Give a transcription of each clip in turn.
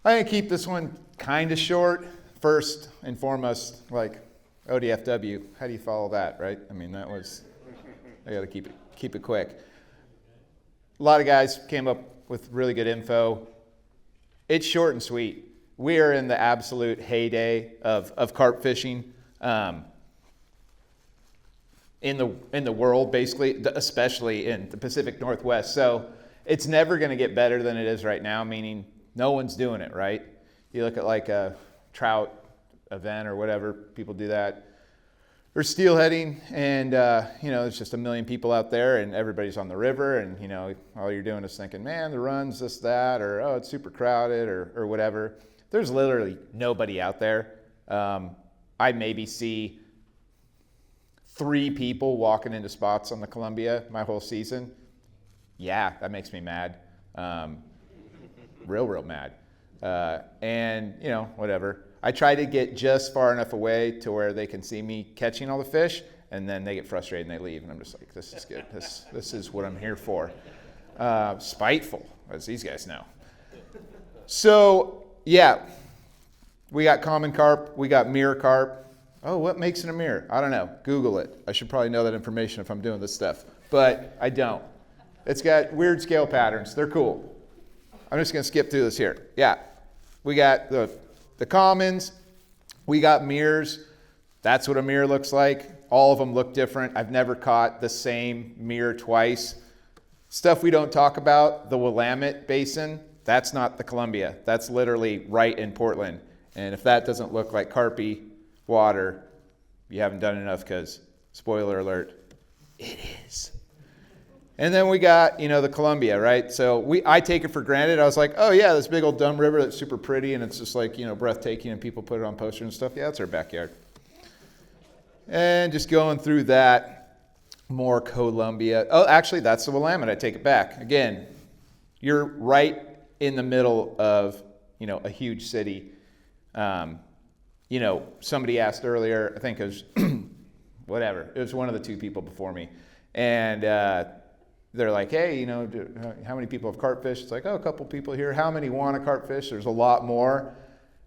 I'm going to keep this one kind of short. First and foremost, like ODFW, how do you follow that, right? I mean, I got to keep it quick. A lot of guys came up with really good info. It's short and sweet. We are in the absolute heyday of carp fishing in the world, basically, especially in the Pacific Northwest. So it's never going to get better than it is right now, meaning no one's doing it, right? You look at like a trout event or whatever, people do that. Or steelheading, and there's just a million people out there, and everybody's on the river, and all you're doing is thinking, man, the run's this, that, or oh, it's super crowded, or whatever. There's literally nobody out there. I maybe see 3 people walking into spots on the Columbia my whole season. Yeah, that makes me mad, real mad, and whatever. I try to get just far enough away to where they can see me catching all the fish, and then they get frustrated and they leave. And I'm just like, this is good. This is what I'm here for. Spiteful, as these guys know. So, yeah, we got common carp. We got mirror carp. Oh, what makes it a mirror? I don't know. Google it. I should probably know that information if I'm doing this stuff, but I don't. It's got weird scale patterns. They're cool. I'm just going to skip through this here. Yeah, we got the commons, we got mirrors. That's what a mirror looks like. All of them look different. I've never caught the same mirror twice. Stuff we don't talk about, the Willamette Basin, that's not the Columbia. That's literally right in Portland. And if that doesn't look like carpy water, you haven't done enough, because, spoiler alert, it is. And then we got, the Columbia, right? So I take it for granted. I was like, oh yeah, this big old dumb river that's super pretty and it's just like, breathtaking, and people put it on posters and stuff. Yeah, it's our backyard. And just going through that, more Columbia. Oh, actually, that's the Willamette. I take it back. Again, you're right in the middle of, a huge city. Somebody asked earlier, I think it was, whatever. It was one of the 2 people before me. And, they're like, hey, how many people have carp fish? It's like, oh, a couple people here. How many want to carp fish? There's a lot more.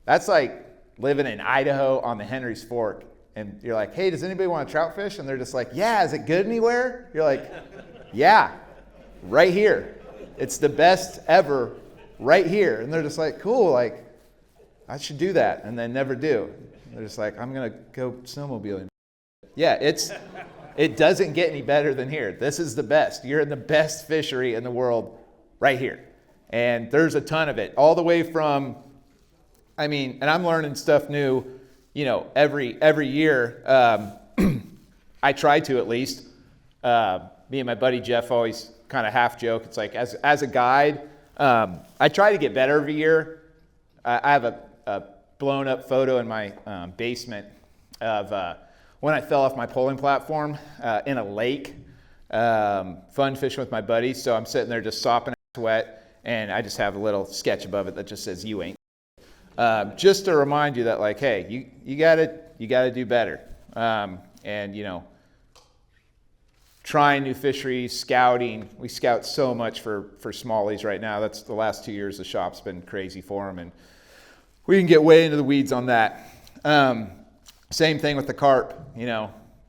That's like living in Idaho on the Henry's Fork. And you're like, hey, does anybody want to trout fish? And they're just like, yeah, is it good anywhere? You're like, yeah, right here. It's the best ever right here. And they're just like, cool, like, I should do that. And they never do. They're just like, I'm going to go snowmobiling. Yeah, it doesn't get any better than here. This is the best. You're in the best fishery in the world right here. And there's a ton of it. All the way from, and I'm learning stuff new, every year. I try to, at least. Me and my buddy Jeff always kind of half joke. It's like, as a guide, I try to get better every year. I have a blown up photo in my basement of when I fell off my polling platform in a lake, fun fishing with my buddies. So I'm sitting there just sopping wet, and I just have a little sketch above it that just says, you ain't. Just to remind you that, like, hey, you gotta do better. And trying new fisheries, scouting. We scout so much for smallies right now. That's the last 2 years the shop's been crazy for them, and we can get way into the weeds on that. Same thing with the carp.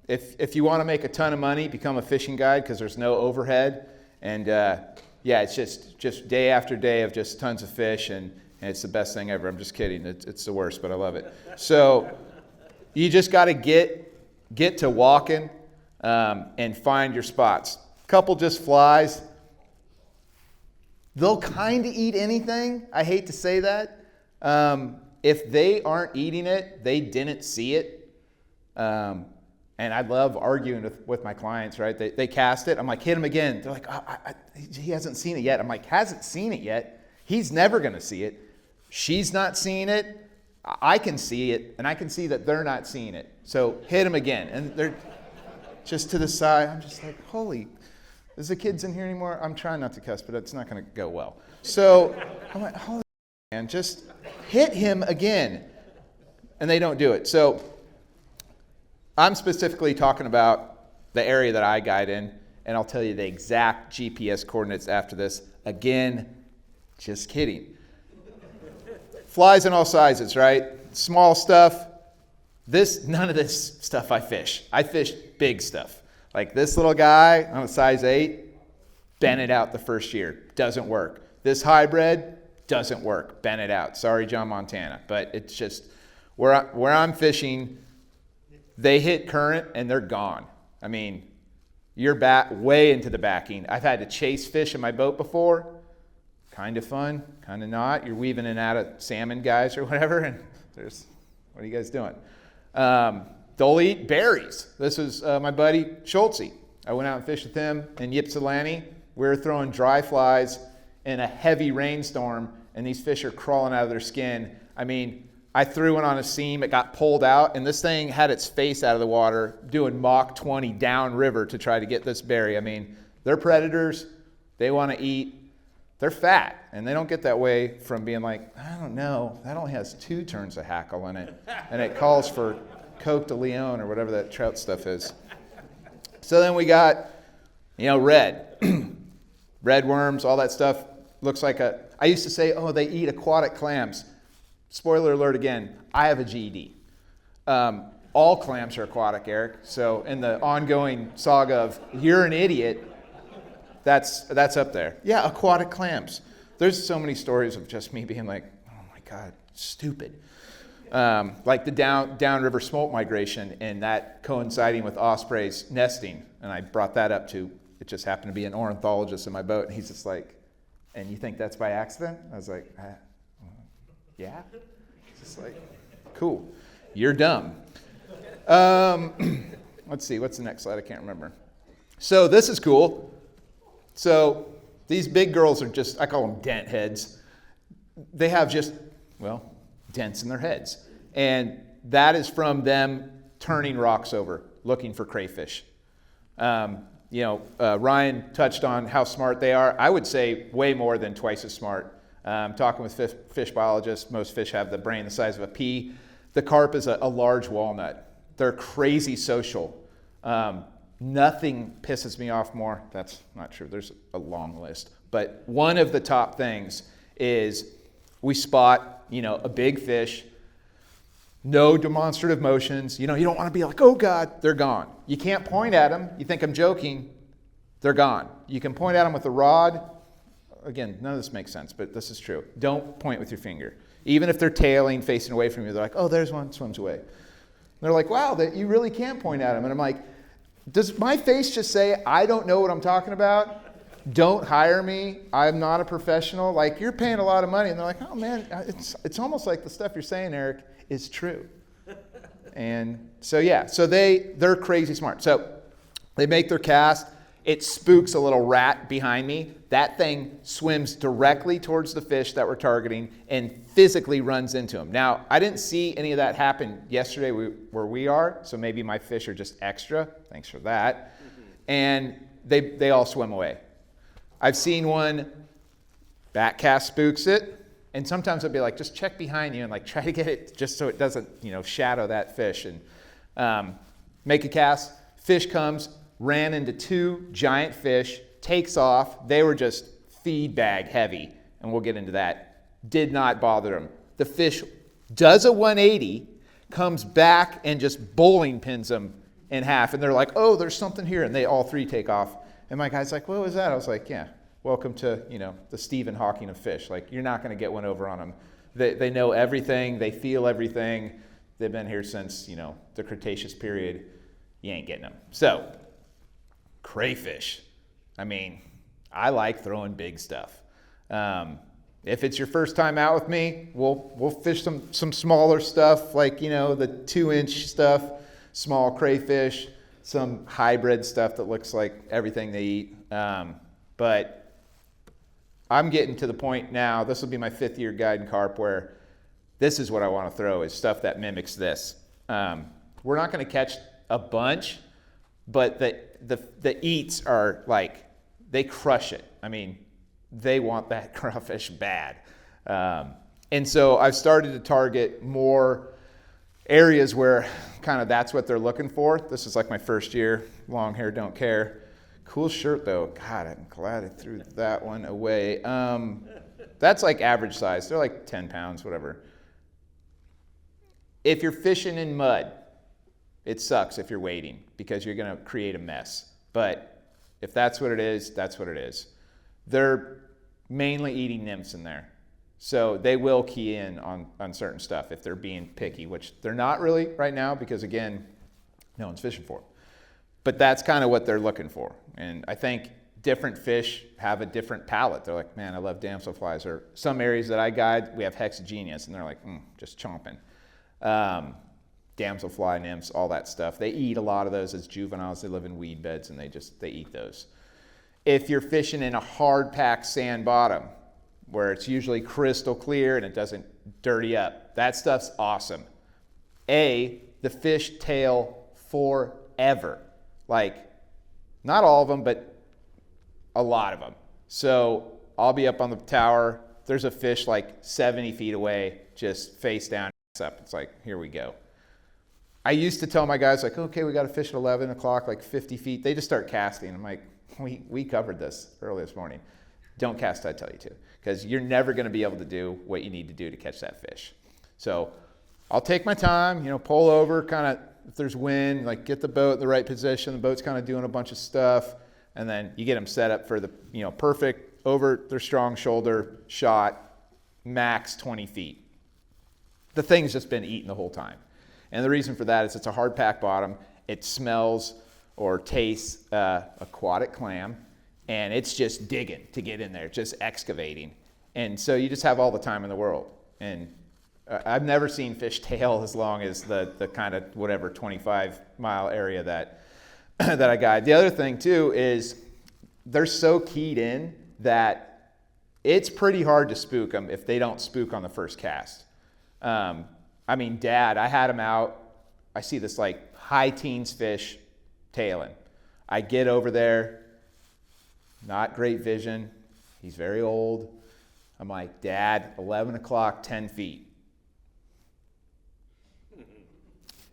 If you want to make a ton of money, become a fishing guide, because there's no overhead. And it's just day after day of just tons of fish, and it's the best thing ever. I'm just kidding. It's the worst, but I love it. So you just got to get to walking and find your spots. Couple just flies. They'll kind of eat anything. I hate to say that. If they aren't eating it, they didn't see it. And I love arguing with my clients, right? They cast it. I'm like, hit him again. They're like, oh, he hasn't seen it yet. I'm like, hasn't seen it yet? He's never going to see it. She's not seeing it. I can see it, and I can see that they're not seeing it. So hit him again. And they're just to the side. I'm just like, holy, is the kids in here anymore? I'm trying not to cuss, but it's not going to go well. So I'm like, holy man, just hit him again. And they don't do it. So I'm specifically talking about the area that I guide in, and I'll tell you the exact GPS coordinates after this. Again, just kidding. flies in all sizes, right? Small stuff. None of this stuff I fish. I fish big stuff. Like this little guy on a size 8, bent it out the first year. Doesn't work. This hybrid doesn't work. Bent it out. Sorry, John Montana. But it's just where I'm fishing, they hit current and they're gone. I mean, you're back way into the backing. I've had to chase fish in my boat before. Kind of fun, kind of not. You're weaving in and out of salmon guys or whatever, and what are you guys doing? They'll eat berries. This is my buddy Schultze. I went out and fished with him in Ypsilanti. We were throwing dry flies in a heavy rainstorm, and these fish are crawling out of their skin. I mean, I threw one on a seam. It got pulled out, and this thing had its face out of the water doing Mach 20 downriver to try to get this berry. I mean, they're predators. They want to eat. They're fat, and they don't get that way from being like, I don't know, that only has 2 turns of hackle in it, and it calls for Coke de Leon or whatever that trout stuff is. So then we got, red. Red worms, all that stuff looks like I used to say, oh, they eat aquatic clams. Spoiler alert again, I have a GED. All clams are aquatic, Eric. So in the ongoing saga of you're an idiot, that's up there. Yeah, aquatic clams. There's so many stories of just me being like, oh my God, stupid. Like the downriver smolt migration and that coinciding with ospreys nesting. And I brought that up to, it just happened to be an ornithologist in my boat. And he's just like, and you think that's by accident? I was like, yeah. Just like, cool. You're dumb. Let's see, what's the next slide? I can't remember. So this is cool. So these big girls are just, I call them dent heads. They have just, dents in their heads. And that is from them turning rocks over, looking for crayfish. Ryan touched on how smart they are. I would say way more than twice as smart. Talking with fish biologists, most fish have the brain the size of a pea. The carp is a large walnut. They're crazy social. Nothing pisses me off more. That's not true. There's a long list. But one of the top things is we spot, a big fish, no demonstrative motions. You don't want to be like, oh God, they're gone. You can't point at them. You think I'm joking. They're gone. You can point at them with a rod. Again, none of this makes sense, but this is true. Don't point with your finger. Even if they're tailing, facing away from you, they're like, oh, there's one, swims away. And they're like, wow, you really can't point at them. And I'm like, does my face just say, I don't know what I'm talking about? Don't hire me. I'm not a professional. Like, you're paying a lot of money. And they're like, oh, man, it's almost like the stuff you're saying, Eric, is true. And so, yeah, so they're crazy smart. So they make their cast. It spooks a little rat behind me. That thing swims directly towards the fish that we're targeting and physically runs into them. Now, I didn't see any of that happen yesterday where we are, so maybe my fish are just extra. Thanks for that. And they all swim away. I've seen one back cast spooks it, and sometimes I'll be like, just check behind you and like try to get it just so it doesn't, shadow that fish. And make a cast, fish comes, ran into 2 giant fish, takes off. They were just feed bag heavy, and we'll get into that. Did not bother them. The fish does a 180, comes back and just bowling pins them in half. And they're like, oh, there's something here. And they all 3 take off. And my guy's like, what was that? I was like, yeah, welcome to, the Stephen Hawking of fish. Like, you're not going to get one over on them. They know everything. They feel everything. They've been here since, the Cretaceous period. You ain't getting them. So, crayfish. I mean, I like throwing big stuff. If it's your first time out with me, we'll fish some smaller stuff, like, the 2-inch stuff, small crayfish, some hybrid stuff that looks like everything they eat. But I'm getting to the point now, this will be my 5th year guiding carp, where this is what I want to throw, is stuff that mimics this. We're not going to catch a bunch, but the eats are like, they crush it. I mean, they want that crawfish bad. And so I've started to target more areas where kind of that's what they're looking for. This is like my first year. Long hair, don't care. Cool shirt, though. God, I'm glad I threw that one away. That's like average size. They're like 10 pounds, whatever. If you're fishing in mud, it sucks if you're wading because you're going to create a mess. But if that's what it is, that's what it is. They're mainly eating nymphs in there. So they will key in on certain stuff if they're being picky, which they're not really right now because, again, no one's fishing for them. But that's kind of what they're looking for. And I think different fish have a different palate. They're like, man, I love damselflies. Or some areas that I guide, we have hexagenias, and they're like, just chomping. Damselfly, nymphs, all that stuff. They eat a lot of those as juveniles. They live in weed beds, and they eat those. If you're fishing in a hard-packed sand bottom, where it's usually crystal clear and it doesn't dirty up, that stuff's awesome. The fish tail forever. Like, not all of them, but a lot of them. So I'll be up on the tower. There's a fish like 70 feet away, just face down, up. It's like, here we go. I used to tell my guys, like, okay, we got to fish at 11 o'clock, like 50 feet. They just start casting. I'm like, we covered this early this morning. Don't cast, I tell you to, because you're never going to be able to do what you need to do to catch that fish. So I'll take my time, pull over, kind of, if there's wind, like get the boat in the right position. The boat's kind of doing a bunch of stuff, and then you get them set up for the, perfect over their strong shoulder shot, max 20 feet. The thing's just been eaten the whole time. And the reason for that is it's a hard pack bottom. It smells or tastes aquatic clam, and it's just digging to get in there, just excavating. And so you just have all the time in the world. And I've never seen fish tail as long as the kind of 25-mile area that I guide. The other thing too is they're so keyed in that it's pretty hard to spook them if they don't spook on the first cast. Dad, I had him out. I see this like high teens fish tailing. I get over there, not great vision. He's very old. I'm like, Dad, 11 o'clock, 10 feet.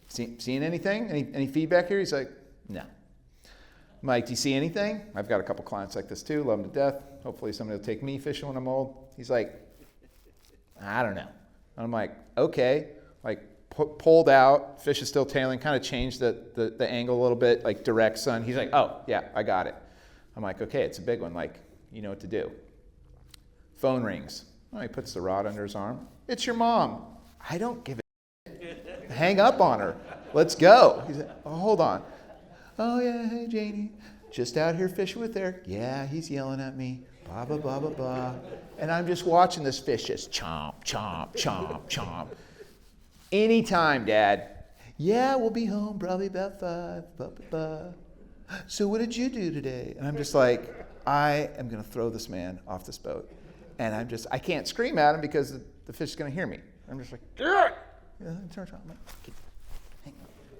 Seeing anything? Any feedback here? He's like, no. I'm like, do you see anything? I've got a couple clients like this too, love them to death. Hopefully somebody will take me fishing when I'm old. He's like, I don't know. And I'm like, okay. Like, pulled out, fish is still tailing, kind of changed the angle a little bit, like direct sun. He's like, oh, yeah, I got it. I'm like, okay, it's a big one. Like, you know what to do. Phone rings. Oh, he puts the rod under his arm. It's your mom. I don't give a hang up on her. Let's go. He's like, oh, hold on. Oh, yeah, hey, Janie. Just out here fishing with Eric. Yeah, he's yelling at me. Blah, blah, blah, blah, blah. And I'm just watching this fish just chomp, chomp, chomp, chomp. Anytime, Dad. Yeah, we'll be home probably about 5. Blah, blah, blah. So what did you do today? And I'm just like, I am going to throw this man off this boat. And I can't scream at him because the fish is going to hear me. I'm just like, Ugh!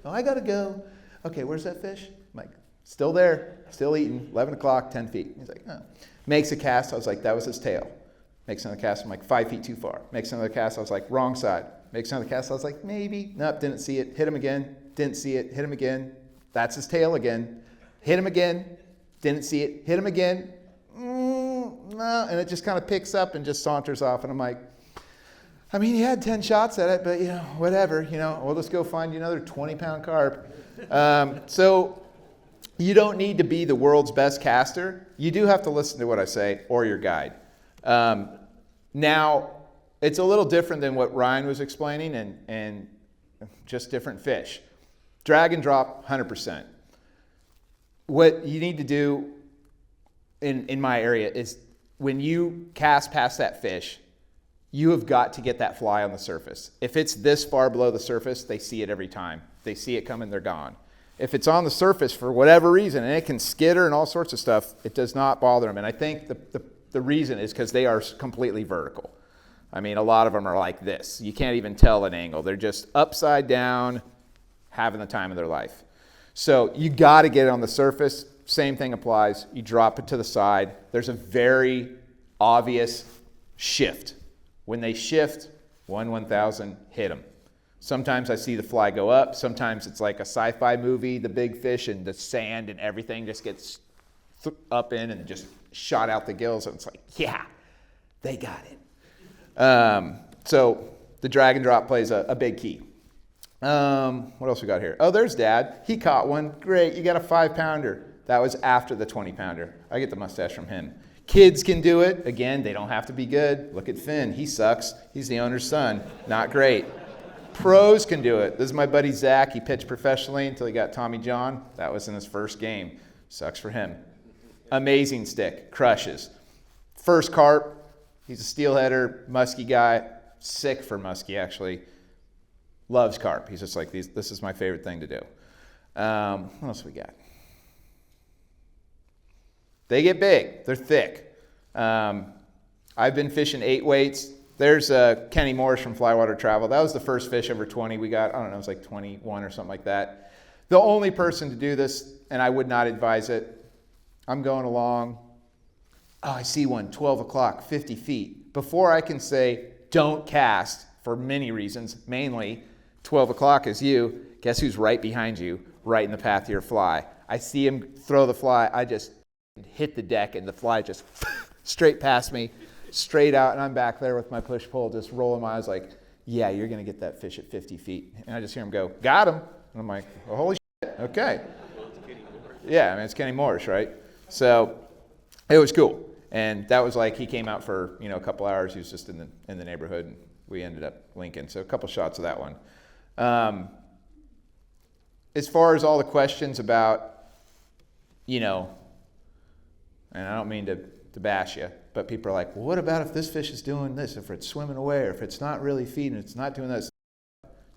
Oh, I got to go. Okay, where's that fish? I'm like, still there, still eating, 11 o'clock, 10 feet. He's like, oh. Makes a cast. I was like, that was his tail. Makes another cast. I'm like, 5 feet too far. Makes another cast. I was like, wrong side. Makes another cast. I was like, maybe. Nope, didn't see it. Hit him again. Didn't see it. Hit him again. That's his tail again. Hit him again. Didn't see it. Hit him again. No. And it just kind of picks up and just saunters off. And I'm like, he had 10 shots at it, but, whatever. We'll just go find you another 20-pound carp. So you don't need to be the world's best caster. You do have to listen to what I say or your guide. Now, it's a little different than what Ryan was explaining and just different fish. Drag and drop, 100%. What you need to do in my area is when you cast past that fish, you have got to get that fly on the surface. If it's this far below the surface, they see it every time. They see it coming, they're gone. If it's on the surface for whatever reason, and it can skitter and all sorts of stuff, it does not bother them. And I think the reason is because they are completely vertical. A lot of them are like this. You can't even tell an angle. They're just upside down, having the time of their life. So you got to get it on the surface. Same thing applies. You drop it to the side. There's a very obvious shift. When they shift, 1/1000, hit them. Sometimes I see the fly go up. Sometimes it's like a sci-fi movie, the big fish and the sand and everything just gets up in and just shot out the gills. And it's like, yeah, They got it. So the drag and drop plays a big key. What else we got here? Oh, there's Dad. He caught one. Great, you got a 5-pounder. That was after the 20-pounder. I get the mustache from him. Kids can do it. Again, they don't have to be good. Look at Finn. He sucks. He's the owner's son. Not great. Pros can do it. This is my buddy Zach. He pitched professionally until he got Tommy John. That was in his first game. Sucks for him. Amazing stick. Crushes. First carp. He's a steelheader, musky guy. Sick for musky, actually. Loves carp. He's just like, this is my favorite thing to do. What else we got? They get big. They're thick. I've been fishing 8 weights. There's Kenny Morris from Flywater Travel. That was the first fish over 20 we got. I don't know, it was like 21 or something like that. The only person to do this, and I would not advise it, I'm going along. Oh, I see one, 12 o'clock, 50 feet. Before I can say, don't cast, for many reasons, mainly 12 o'clock is you. Guess who's right behind you, right in the path of your fly? I see him throw the fly. I just hit the deck, and the fly just straight past me, straight out, and I'm back there with my push-pull, just rolling my eyes like, yeah, you're going to get that fish at 50 feet. And I just hear him go, got him. And I'm like, well, holy shit, okay. Yeah, I mean, it's Kenny Morris, right? So it was cool. And that was like, he came out for, a couple hours. He was just in the neighborhood, and we ended up linking. So a couple shots of that one. As far as all the questions about, and I don't mean to bash you, but people are like, well, what about if this fish is doing this, if it's swimming away, or if it's not really feeding, it's not doing this?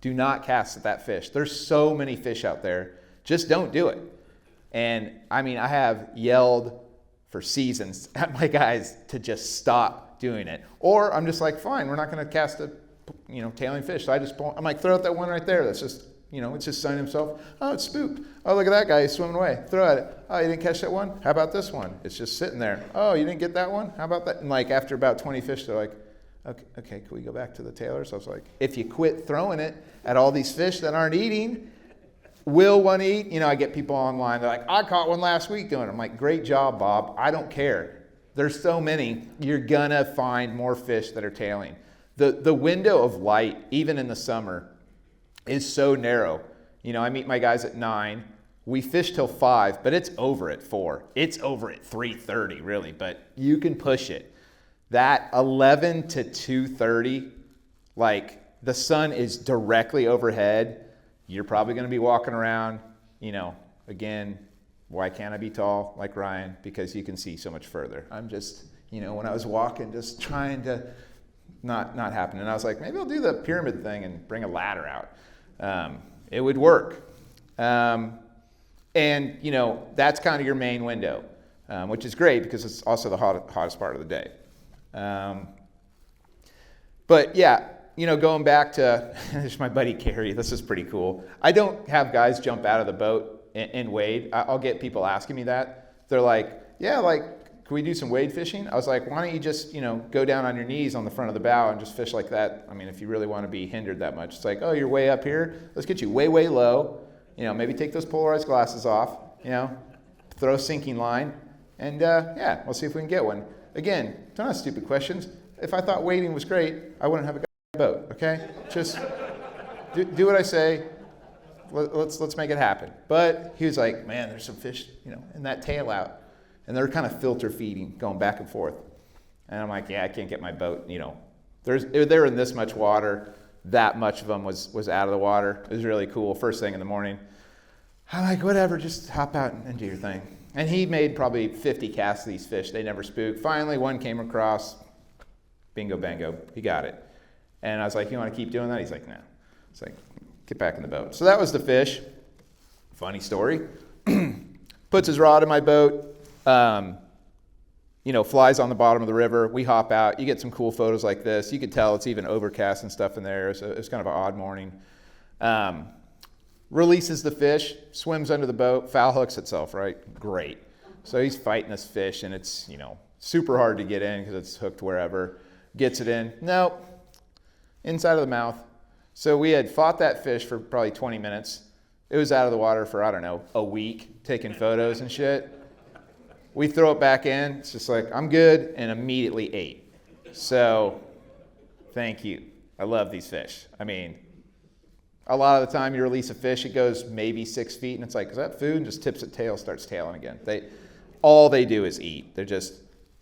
Do not cast at that fish. There's so many fish out there. Just don't do it. And I mean, I have yelled for seasons at my guys to just stop doing it. Or I'm just like, fine, we're not going to cast a tailing fish. So I'm like, throw out that one right there. That's just, it's just sunning himself. Oh, it's spooked. Oh, look at that guy. He's swimming away. Throw at it. Oh, you didn't catch that one? How about this one? It's just sitting there. Oh, you didn't get that one? How about that? And like after about 20 fish, they're like, okay, can we go back to the tailor? So I was like, if you quit throwing it at all these fish that aren't eating, will one eat? I get people online. They're like, I caught one last week doing it. I'm like, great job, Bob. I don't care. There's so many. You're going to find more fish that are tailing. The window of light, even in the summer, is so narrow. I meet my guys at 9. We fish till 5, but it's over at 4. It's over at 3:30, really, but you can push it. That 11 to 2:30, like the sun is directly overhead. You're probably going to be walking around, again, why can't I be tall like Ryan? Because you can see so much further. I'm just, when I was walking, just trying to not happen. And I was like, maybe I'll do the pyramid thing and bring a ladder out. It would work. And, that's kind of your main window, which is great because it's also the hottest part of the day. But yeah, going back to, there's my buddy Carrie. This is pretty cool. I don't have guys jump out of the boat and wade. I'll get people asking me that. They're like, yeah, can we do some wade fishing? I was like, why don't you just, go down on your knees on the front of the bow and just fish like that? I mean, if you really want to be hindered that much. It's like, oh, you're way up here. Let's get you way, way low. Maybe take those polarized glasses off, throw a sinking line, and we'll see if we can get one. Again, they're not stupid questions. If I thought wading was great, I wouldn't have a boat, okay? Just do what I say. Let's make it happen. But he was like, man, there's some fish, in that tail out. And they're kind of filter feeding, going back and forth. And I'm like, yeah, I can't get my boat, They're in this much water. That much of them was out of the water. It was really cool. First thing in the morning. I'm like, whatever, just hop out and do your thing. And he made probably 50 casts of these fish. They never spooked. Finally, one came across. Bingo, bango. He got it. And I was like, you want to keep doing that? He's like, no. It's like, get back in the boat. So that was the fish. Funny story. Puts his rod in my boat. Flies on the bottom of the river. We hop out. You get some cool photos like this. You could tell it's even overcast and stuff in there. So it's kind of an odd morning. Releases the fish, swims under the boat, foul hooks itself, right? Great. So he's fighting this fish, and it's, super hard to get in because it's hooked wherever. Gets it in. Nope. Inside of the mouth. So we had fought that fish for probably 20 minutes. It was out of the water for, a week, taking photos and shit. We throw it back in. It's just like, I'm good, and immediately ate. So, thank you. I love these fish. I mean, a lot of the time you release a fish, it goes maybe 6 feet, and it's like, is that food? And just tips its tail, starts tailing again. All they do is eat.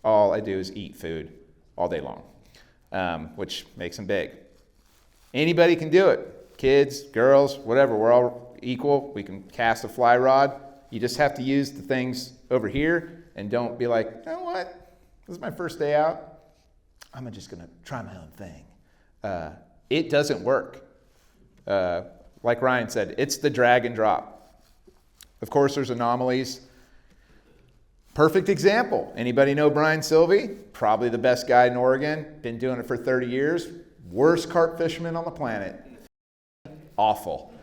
All I do is eat food all day long, which makes them big. Anybody can do it. Kids, girls, whatever. We're all equal. We can cast a fly rod. You just have to use the things over here and don't be like, you know what? This is my first day out. I'm just going to try my own thing. It doesn't work. Like Ryan said, it's the drag and drop. Of course, there's anomalies. Perfect example. Anybody know Brian Sylvie? Probably the best guy in Oregon. Been doing it for 30 years. Worst carp fisherman on the planet. Awful.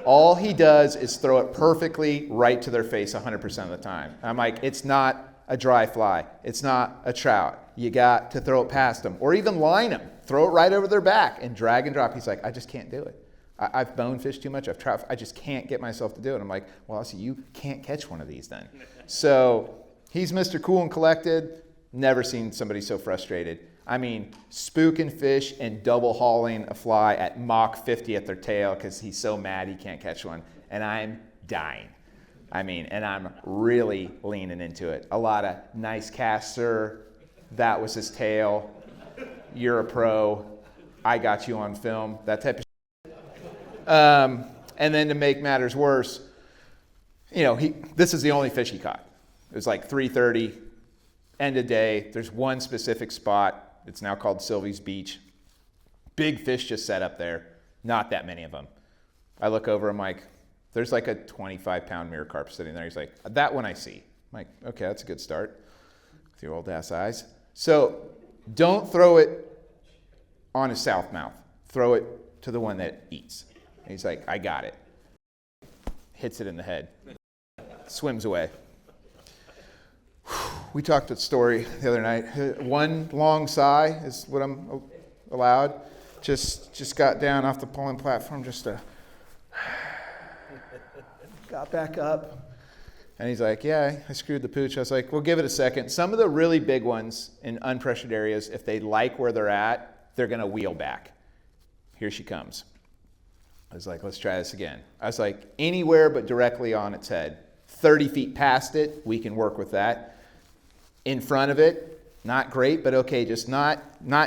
All he does is throw it perfectly right to their face 100% of the time. I'm like, it's not a dry fly. It's not a trout. You got to throw it past them. Or even line them. Throw it right over their back and drag and drop. He's like, I just can't do it. I've bonefished too much. I've trout. I just can't get myself to do it. I'm like, well, see, you can't catch one of these then. So he's Mr. Cool and Collected. Never seen somebody so frustrated. I mean, spooking fish and double hauling a fly at Mach 50 at their tail because he's so mad he can't catch one. And I'm dying. I mean, and I'm really leaning into it. A lot of nice cast, sir. That was his tail. You're a pro. I got you on film. That type of shit. And then to make matters worse, this is the only fish he caught. It was like 3:30, end of day. There's one specific spot. It's now called Sylvie's Beach. Big fish just set up there. Not that many of them. I look over, I'm like, there's like a 25-pound mirror carp sitting there. He's like, that one I see. I'm like, okay, that's a good start with your old ass eyes. So don't throw it on his south mouth. Throw it to the one that eats. And he's like, I got it. Hits it in the head. Swims away. We talked a story the other night. One long sigh is what I'm allowed. Just got down off the pulling platform, got back up. And he's like, yeah, I screwed the pooch. I was like, well, give it a second. Some of the really big ones in unpressured areas, if they like where they're at, they're going to wheel back. Here she comes. I was like, let's try this again. I was like, anywhere but directly on its head. 30 feet past it, we can work with that. In front of it, not great, but okay, just not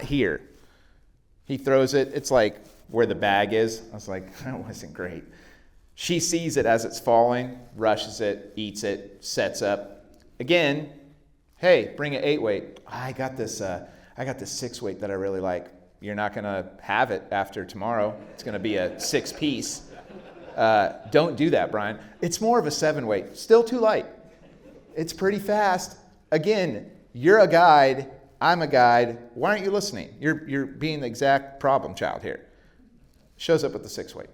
here. He throws it. It's like where the bag is. I was like, that wasn't great. She sees it as it's falling, rushes it, eats it, sets up. Again, hey, bring an 8-weight. I got this 6-weight that I really like. You're not going to have it after tomorrow. It's going to be a 6-piece. Don't do that, Brian. It's more of a 7-weight. Still too light. It's pretty fast. Again, you're a guide. I'm a guide. Why aren't you listening? You're being the exact problem child here. Shows up with the 6-weight.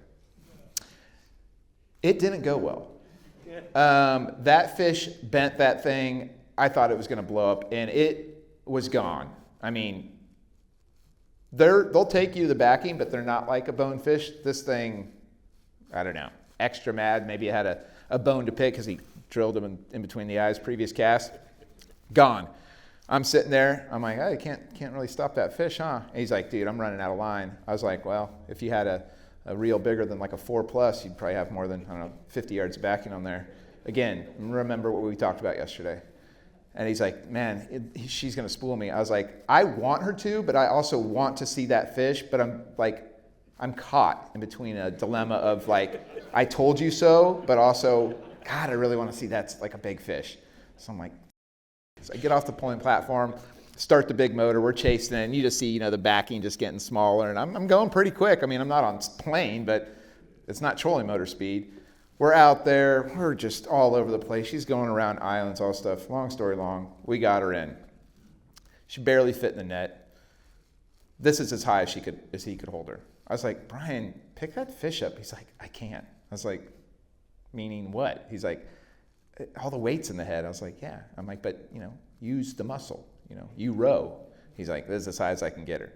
It didn't go well. That fish bent that thing. I thought it was going to blow up, and it was gone. I mean, they'll take you to the backing, but they're not like a bonefish. This thing, I don't know, extra mad. Maybe it had a bone to pick because he drilled him in between the eyes previous cast. Gone. I'm sitting there. I'm like, I can't really stop that fish, huh? And he's like, dude, I'm running out of line. I was like, well, if you had a reel bigger than like a 4+, you'd probably have more than, 50 yards of backing on there. Again, remember what we talked about yesterday. And he's like, man, she's going to spool me. I was like, I want her to, but I also want to see that fish. But I'm caught in between a dilemma of like, I told you so, but also, God, I really want to see that's like a big fish. So I'm like, so I get off the pulling platform, start the big motor, we're chasing it, and you just see, the backing just getting smaller, and I'm going pretty quick. I mean, I'm not on plane, but it's not trolling motor speed. We're out there, we're just all over the place. She's going around islands, all stuff. Long story long, we got her in. She barely fit in the net. This is as high as he could hold her. I was like, Brian, pick that fish up. He's like, I can't. I was like, meaning what? He's like, all the weight's in the head. I was like, yeah. I'm like, but, use the muscle. You row. He's like, this is as high as I can get her.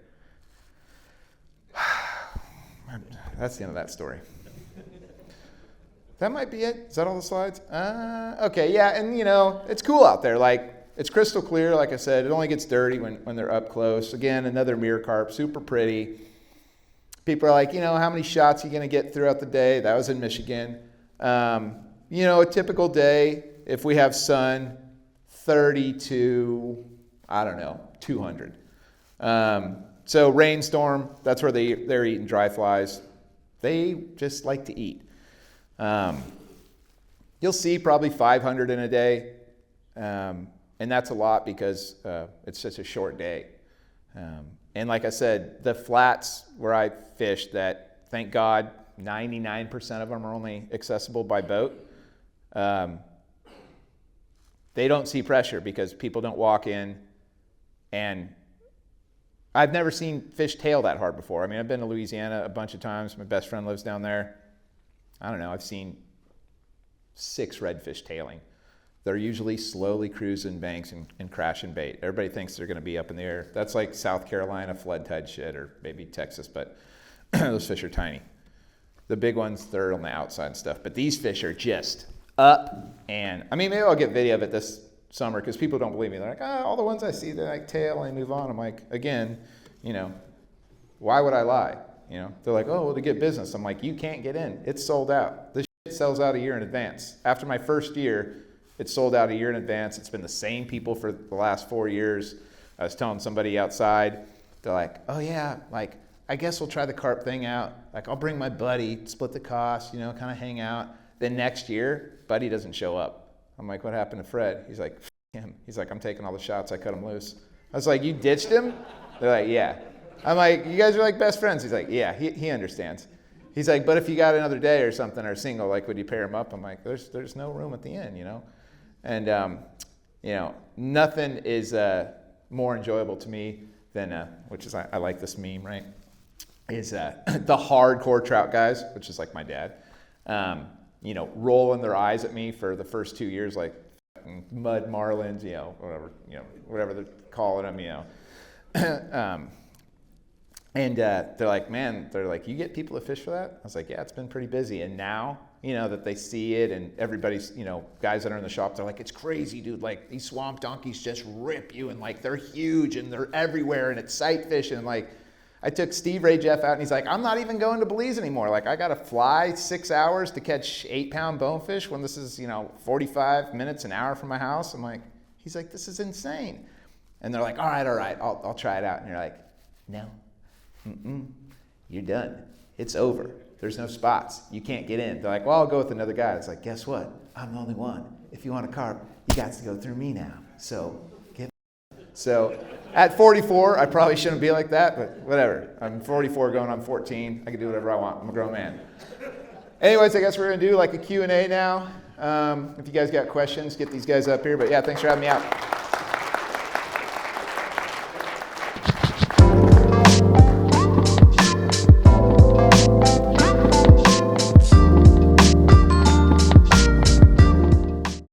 That's the end of that story. That might be it. Is that all the slides? Okay, yeah, and, it's cool out there. Like, It's crystal clear, like I said. It only gets dirty when they're up close. Again, another mirror carp, super pretty. People are like, how many shots are you going to get throughout the day? That was in Michigan. A typical day, if we have sun, 30 to, 200. So rainstorm, that's where they're eating dry flies. They just like to eat. You'll see probably 500 in a day. And that's a lot because it's such a short day. And like I said, the flats where I fished that, thank God, 99% of them are only accessible by boat. They don't see pressure because people don't walk in. And I've never seen fish tail that hard before. I mean, I've been to Louisiana a bunch of times. My best friend lives down there. I don't know, I've seen 6 redfish tailing. They're usually slowly cruising banks and crashing bait. Everybody thinks they're going to be up in the air. That's like South Carolina flood tide shit, or maybe Texas, but those fish are tiny. The big ones, they're on the outside and stuff. But these fish are just up, and maybe I'll get video of it this summer because people don't believe me. They're like, all the ones I see, they like tail and move on. I'm like, again, why would I lie? They're like, oh, well, to get business. I'm like, you can't get in. It's sold out. This shit sells out a year in advance. After my first year, it sold out a year in advance. It's been the same people for the last 4 years. I was telling somebody outside, they're like, oh yeah, like, I guess we'll try the carp thing out. Like, I'll bring my buddy, split the cost, kind of hang out. Then next year, buddy doesn't show up. I'm like, what happened to Fred? He's like, F him. He's like, I'm taking all the shots. I cut him loose. I was like, you ditched him? They're like, yeah. I'm like, you guys are like best friends. He's like, yeah, he understands. He's like, but if you got another day or something or single, like, would you pair him up? I'm like, there's no room at the inn, And, nothing is more enjoyable to me than, which is, I like this meme, right, is the hardcore trout guys, which is like my dad, rolling their eyes at me for the first 2 years, like mud marlins, whatever they're calling them, And they're like, man, you get people to fish for that? I was like, yeah, it's been pretty busy. And now, that they see it and everybody's, guys that are in the shop, they're like, it's crazy, dude. Like, these swamp donkeys just rip you, and like, they're huge and they're everywhere, and it's sight fishing. And like, I took Steve Ray Jeff out, and he's like, I'm not even going to Belize anymore. Like, I got to fly 6 hours to catch 8-pound bonefish when this is, 45 minutes, an hour from my house. I'm like, he's like, this is insane. And they're like, all right, I'll try it out. And you're like, no. You're done. It's over. There's no spots. You can't get in. They're like, well, I'll go with another guy. It's like, guess what? I'm the only one. If you want a carp, you got to go through me now. So at 44, I probably shouldn't be like that, but whatever. I'm 44 going on 14. I can do whatever I want. I'm a grown man. Anyways, I guess we're going to do like a Q&A now. If you guys got questions, get these guys up here. But yeah, thanks for having me out.